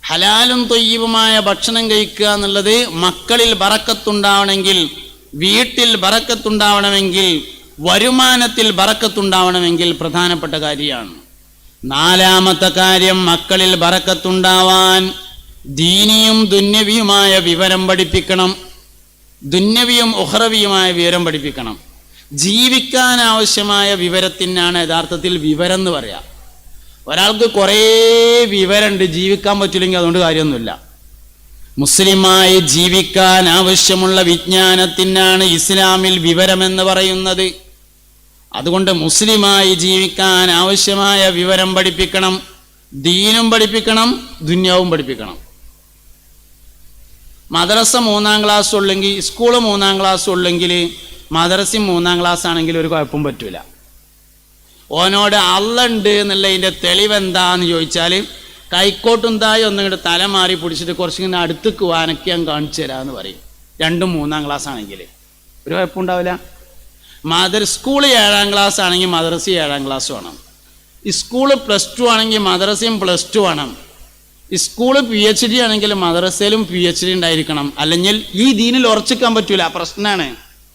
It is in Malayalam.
ഹലാലും തൊയ്യബുമായ ഭക്ഷണം കഴിക്കുക എന്നുള്ളത് മക്കളിൽ ബറക്കത്തുണ്ടാവണമെങ്കിൽ, വീട്ടിൽ ബറക്കത്തുണ്ടാവണമെങ്കിൽ, വരുമാനത്തിൽ ബറക്കത്തുണ്ടാവണമെങ്കിൽ പ്രധാനപ്പെട്ട കാര്യമാണ്. നാലാമത്തെ കാര്യം, മക്കളിൽ ബറക്കത്തുണ്ടാവാൻ ദീനിയും ദുന്യവിയുമായ വിവരം പഠിപ്പിക്കണം. ദുന്യവിയും ഉഖ്റവിയുമായ വിവരം പഠിപ്പിക്കണം. ജീവിക്കാൻ ആവശ്യമായ വിവരത്തിനാണ് യഥാർത്ഥത്തിൽ വിവരം എന്ന് പറയാം. ഒരാൾക്ക് കുറേ വിവരമുണ്ട്, ജീവിക്കാൻ പറ്റില്ലെങ്കിൽ അതുകൊണ്ട് കാര്യമൊന്നുമില്ല. മുസ്ലിമായി ജീവിക്കാൻ ആവശ്യമുള്ള വിജ്ഞാനത്തിനാണ് ഇസ്ലാമിൽ വിവരമെന്ന് പറയുന്നത്. അതുകൊണ്ട് മുസ്ലിമായി ജീവിക്കാൻ ആവശ്യമായ വിവരം പഠിപ്പിക്കണം. ദീനും പഠിപ്പിക്കണം, ദുന്യാവും പഠിപ്പിക്കണം. മദ്രസ 3-ാം ക്ലാസ് ഉള്ളെങ്കിൽ, സ്കൂള് 3-ാം ക്ലാസ് ഉള്ളെങ്കിൽ മദ്രസയും 3-ാം ക്ലാസ് ആണെങ്കിൽ ഒരു കുഴപ്പം പറ്റൂല. ഓനോട് അള്ള ഉണ്ട് എന്നുള്ളതിൻ്റെ തെളിവെന്താന്ന് ചോദിച്ചാൽ കൈക്കോട്ടും തായി ഒന്നിങ്ങോട്ട് തല മാറി പിടിച്ചിട്ട് കുറച്ചിങ്ങനെ അടുത്തേക്ക് വാനക്കാൻ കാണിച്ചു തരാമെന്ന് പറയും. 2-ഉം 3-ാം ക്ലാസ് ആണെങ്കിൽ ഒരു കുഴപ്പമുണ്ടാവില്ല. സ്കൂള് 7-ാം ക്ലാസ് ആണെങ്കിൽ മദ്രസ 7-ാം ക്ലാസ് വേണം. സ്കൂള് +2 ആണെങ്കിൽ മദ്രസയും +2 വേണം. സ്കൂള് PhD ആണെങ്കിൽ മദ്രസയിലും PhD ഉണ്ടായിരിക്കണം. അല്ലെങ്കിൽ ഈ ദീനിൽ ഉറച്ചിക്കാൻ പറ്റൂല, പ്രശ്നമാണ്.